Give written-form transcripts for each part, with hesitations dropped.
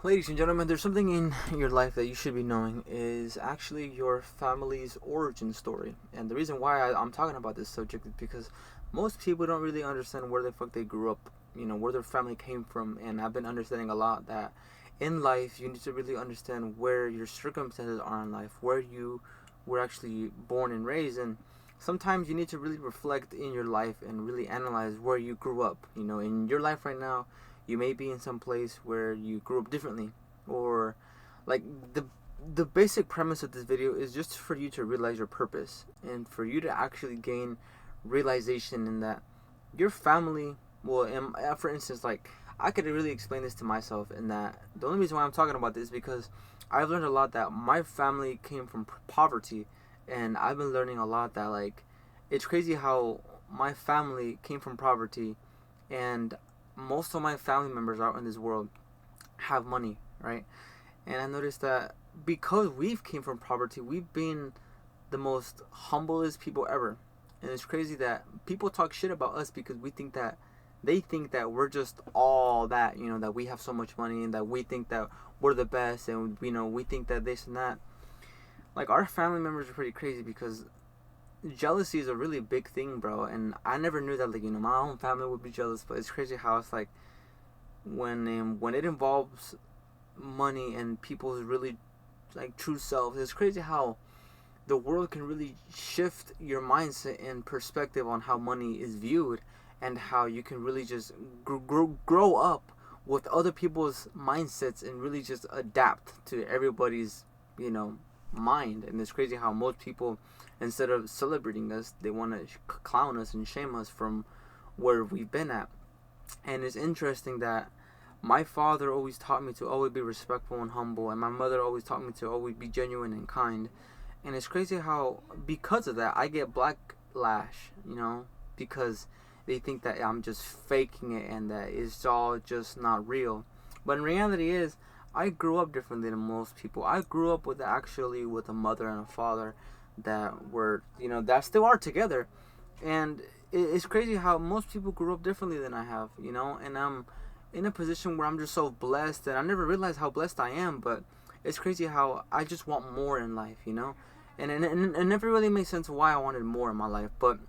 Ladies and gentlemen, there's something in your life that you should be knowing is actually your family's origin story. And the reason why I'm talking about this subject is because most people don't really understand where the fuck they grew up, where their family came from. And I've been understanding a lot that in life, you need to really understand where your circumstances are in life, where you were actually born and raised. And sometimes you need to really reflect in your life and really analyze where you grew up. In your life right now, you may be in some place where you grew up differently, or like the the basic premise of this video is just for you to realize your purpose and for you to actually gain realization in that your family will, for instance, like I could really explain this to myself in that the only reason why I'm talking about this is because I've learned a lot that my family came from poverty, and I've been learning a lot that like it's crazy how my family came from poverty, and most of my family members out in this world have money, right? And I noticed that because we've came from poverty, we've been the most humblest people ever. And it's crazy that people talk shit about us because they think that we're just all that, that we have so much money and that we think that we're the best, and we think that this and that. Like our family members are pretty crazy because jealousy is a really big thing, bro. And I never knew that, like, my own family would be jealous, but it's crazy how it's like when it involves money and people's really like true selves. It's crazy how the world can really shift your mindset and perspective on how money is viewed, and how you can really just grow up with other people's mindsets and really just adapt to everybody's mind. And it's crazy how most people, instead of celebrating us, they want to clown us and shame us from where we've been at. And it's interesting that my father always taught me to always be respectful and humble, and my mother always taught me to always be genuine and kind. And it's crazy how, because of that, I get backlash, because they think that I'm just faking it and that it's all just not real. But in reality is, I grew up differently than most people. I grew up with a mother and a father that were, that still are together. And it's crazy how most people grew up differently than I have, and I'm in a position where I'm just so blessed, and I never realized how blessed I am. But it's crazy how I just want more in life, and it never really made sense why I wanted more in my life. But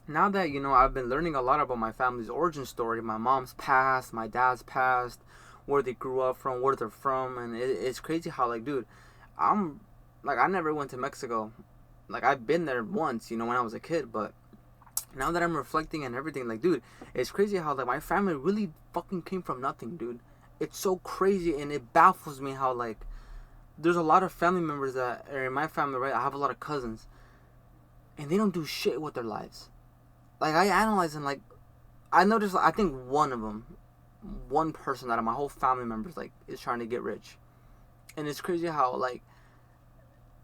now that I've been learning a lot about my family's origin story, my mom's past, my dad's past, where they grew up from, where they're from. And it's crazy how, like, dude, I'm like, I never went to Mexico. Like, I've been there once, when I was a kid. But now that I'm reflecting and everything, like, dude, it's crazy how, like, my family really fucking came from nothing, dude. It's so crazy, and it baffles me how, like, there's a lot of family members that are in my family, right? I have a lot of cousins, and they don't do shit with their lives. Like, I analyze and, like, I noticed, I think one person out of my whole family members, like, is trying to get rich. And it's crazy how, like,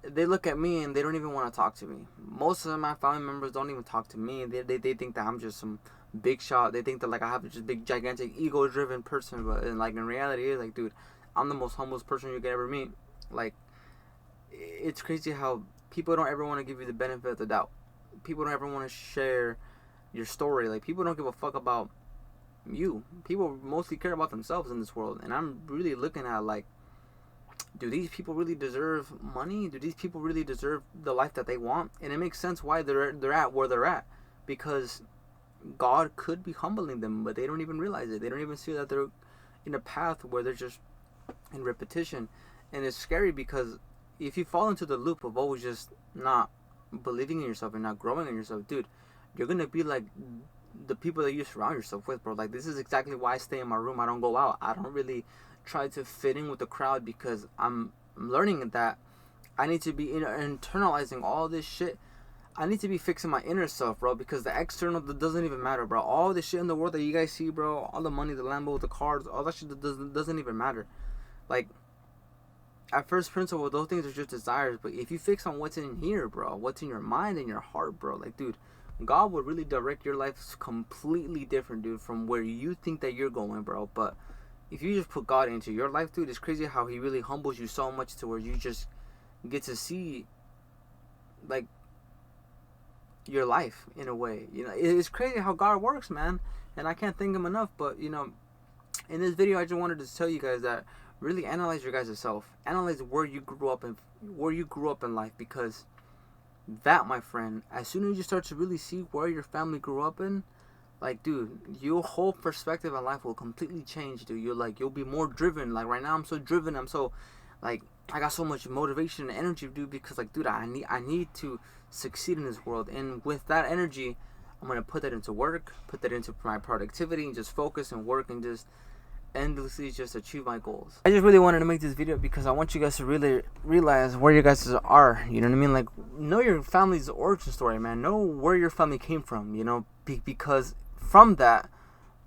they look at me and they don't even want to talk to me. Most of my family members don't even talk to me. They think that I'm just some big shot. They think that, like, I have just big, gigantic, ego-driven person. But, and, like, in reality, like, dude, I'm the most humblest person you could ever meet. Like, it's crazy how people don't ever want to give you the benefit of the doubt. People don't ever want to share your story. Like, people don't give a fuck about you. People mostly care about themselves in this world. And I'm really looking at, like, do these people really deserve money? Do these people really deserve the life that they want? And it makes sense why they're at where they're at, because God could be humbling them, but they don't even realize it. They don't even see that they're in a path where they're just in repetition. And it's scary because if you fall into the loop of always just not believing in yourself and not growing in yourself, dude, you're gonna be like the people that you surround yourself with, bro. Like, this is exactly why I stay in my room. I don't go out. I don't really try to fit in with the crowd, because I'm learning that I need to be internalizing all this shit. I need to be fixing my inner self, bro, because the external doesn't even matter, bro. All the shit in the world that you guys see, bro, all the money, the Lambo, the cars, all that shit doesn't even matter. Like, at first principle, those things are just desires. But if you fix on what's in here, bro, what's in your mind and your heart, bro, like, dude, God would really direct your life completely different, dude, from where you think that you're going, bro. But if you just put God into your life, dude, it's crazy how He really humbles you so much to where you just get to see, like, your life in a way. It's crazy how God works, man. And I can't thank Him enough. But in this video, I just wanted to tell you guys that really analyze your guys' self. Analyze where you grew up in life, because that, my friend, as soon as you start to really see where your family grew up in, like, dude, your whole perspective on life will completely change, dude. You'll be more driven. Like, right now, I'm so driven. I'm so, like, I got so much motivation and energy, dude, because, like, dude, I need to succeed in this world. And with that energy, I'm going to put that into work, put that into my productivity, and just focus and work and just endlessly just achieve my goals. I just really wanted to make this video because I want you guys to really realize where you guys are. You know what I mean? Like, know your family's origin story, man. Know where your family came from, you know, because from that,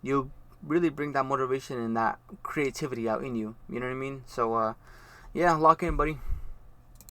you'll really bring that motivation and that creativity out in you. You know what I mean? So, yeah, lock in, buddy.